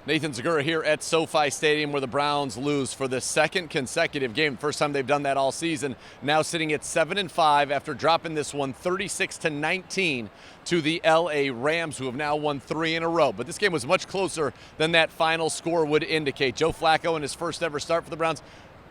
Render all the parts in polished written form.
Nathan Zegura here at SoFi Stadium, where the Browns lose for the second consecutive game. First time they've done that all season. Now sitting at 7-5 after dropping this one 36-19 to the LA Rams, who have now won 3 in a row. But this game was much closer than that final score would indicate. Joe Flacco, in his first ever start for the Browns,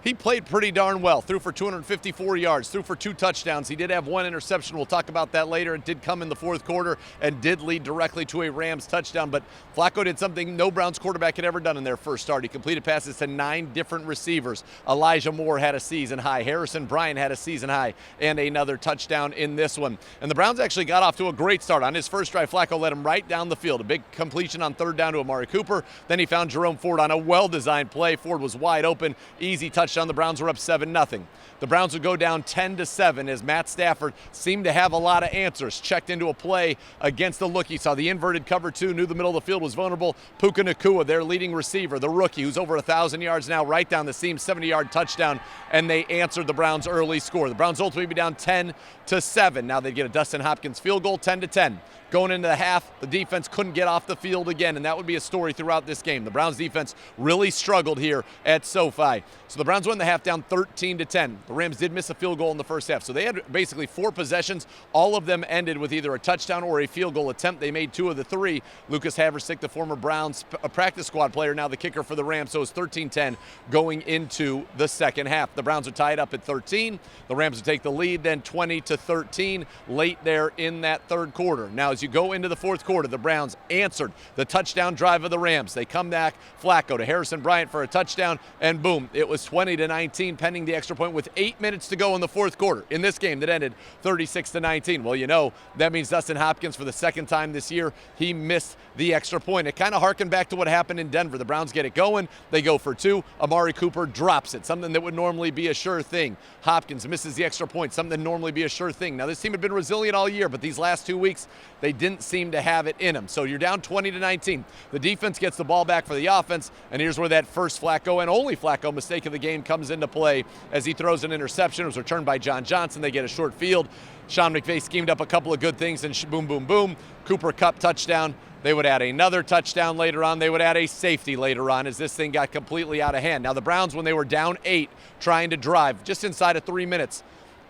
he played pretty darn well. Threw for 254 yards, threw for 2 touchdowns. He did have 1 interception. We'll talk about that later. It did come in the fourth quarter and did lead directly to a Rams touchdown. But Flacco did something no Browns quarterback had ever done in their first start. He completed passes to 9 different receivers. Elijah Moore had a season high. Harrison Bryant had a season high and another touchdown in this one. And the Browns actually got off to a great start. On his first drive, Flacco led him right down the field. A big completion on third down to Amari Cooper. Then he found Jerome Ford on a well-designed play. Ford was wide open. Easy touchdown. The Browns were up 7-0. The Browns would go down 10-7 as Matt Stafford seemed to have a lot of answers. Checked into a play against the look. He saw the inverted cover 2, knew the middle of the field was vulnerable. Puka Nacua, their leading receiver, the rookie, who's over 1,000 yards now, right down the seam, 70-yard touchdown, and they answered the Browns' early score. The Browns ultimately be down 10-7. Now they get a Dustin Hopkins field goal, 10-10. Going into the half, the defense couldn't get off the field again, and that would be a story throughout this game. The Browns defense really struggled here at SoFi. So the Browns won the half down 13-10. The Rams did miss a field goal in the first half. So they had basically 4 possessions. All of them ended with either a touchdown or a field goal attempt. They made 2 of the 3. Lucas Haversick, the former Browns practice squad player, now the kicker for the Rams. So it's 13-10 going into the second half. The Browns are tied up at 13. The Rams will take the lead then 20-13 late there in that third quarter. Now as you go into the fourth quarter, the Browns answered the touchdown drive of the Rams. They come back, Flacco to Harrison Bryant for a touchdown, and boom, it was 20-19 pending the extra point with 8 minutes to go in the fourth quarter in this game that ended 36-19. Well, you know, that means Dustin Hopkins, for the second time this year, he missed the extra point. It kind of harkened back to what happened in Denver. The Browns get it going. They go for 2. Amari Cooper drops it, something that would normally be a sure thing. Hopkins misses the extra point, something that would normally be a sure thing. Now, this team had been resilient all year, but these last 2 weeks, they didn't seem to have it in them. So you're down 20-19. The defense gets the ball back for the offense, and here's where that first Flacco and only Flacco mistake of the game comes into play as he throws an interception. It was returned by John Johnson. They get a short field. Sean McVay schemed up a couple of good things, and boom, boom, boom. Cooper Kupp touchdown. They would add another touchdown later on. They would add a safety later on as this thing got completely out of hand. Now the Browns, when they were down 8, trying to drive just inside of 3 minutes,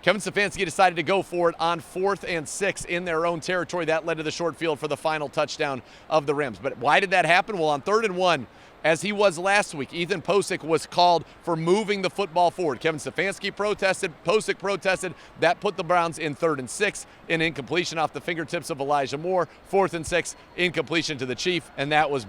Kevin Stefanski decided to go for it on 4th and 6 in their own territory. That led to the short field for the final touchdown of the Rams. But why did that happen? Well, on 3rd and 1, as he was last week, Ethan Posick was called for moving the football forward. Kevin Stefanski protested, Posick protested. That put the Browns in 3rd and 6, an incompletion off the fingertips of Elijah Moore. 4th and 6, incompletion to the Chief, and that was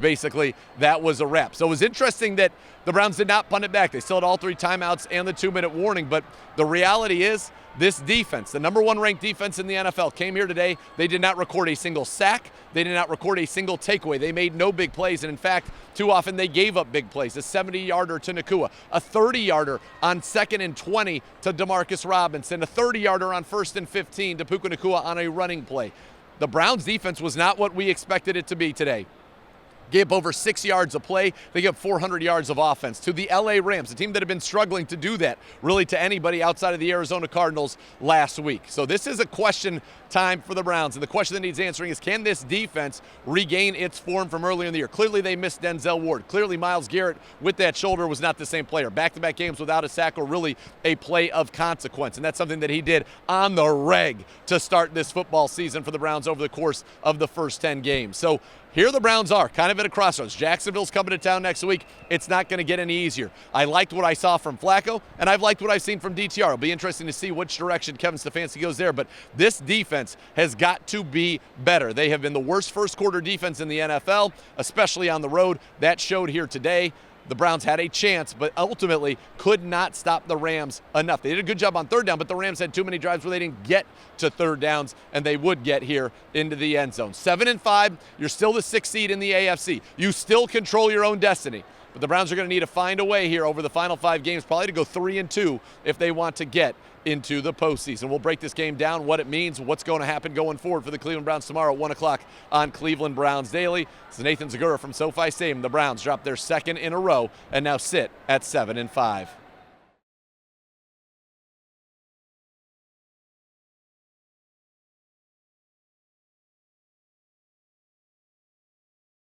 a wrap. So it was interesting that the Browns did not punt it back. They still had all 3 timeouts and the 2-minute warning, but the reality is this defense, the number 1 ranked defense in the NFL, came here today. They did not record a single sack. They did not record a single takeaway. They made no big plays, and in fact, too often they gave up big plays. A 70-yarder to Nacua, a 30-yarder on 2nd and 20 to Demarcus Robinson, a 30-yarder on 1st and 15 to Puka Nacua on a running play. The Browns defense was not what we expected it to be today. Gave up over 6 yards of play. They gave up 400 yards of offense to the LA Rams, a team that had been struggling to do that really to anybody outside of the Arizona Cardinals last week. So this is a question time for the Browns, and the question that needs answering is, can this defense regain its form from earlier in the year? Clearly they missed Denzel Ward. Clearly Myles Garrett with that shoulder was not the same player. Back-to-back games without a sack or really a play of consequence, and that's something that he did on the reg to start this football season for the Browns over the course of the first 10 games. So here the Browns are, kind of at a crossroads. Jacksonville's coming to town next week. It's not going to get any easier. I liked what I saw from Flacco, and I've liked what I've seen from DTR. It'll be interesting to see which direction Kevin Stefanski goes there, but this defense has got to be better. They have been the worst first-quarter defense in the NFL, especially on the road. That showed here today. The Browns had a chance, but ultimately could not stop the Rams enough. They did a good job on 3rd down, but the Rams had too many drives where they didn't get to 3rd downs, and they would get here into the end zone. 7-5, you're still the 6th seed in the AFC. You still control your own destiny. But the Browns are going to need to find a way here over the final 5 games, probably to go 3-2 if they want to get into the postseason. We'll break this game down, what it means, what's going to happen going forward for the Cleveland Browns tomorrow at 1 o'clock on Cleveland Browns Daily. This is Nathan Zegura from SoFi Stadium. The Browns dropped their 2nd in a row and now sit at 7-5.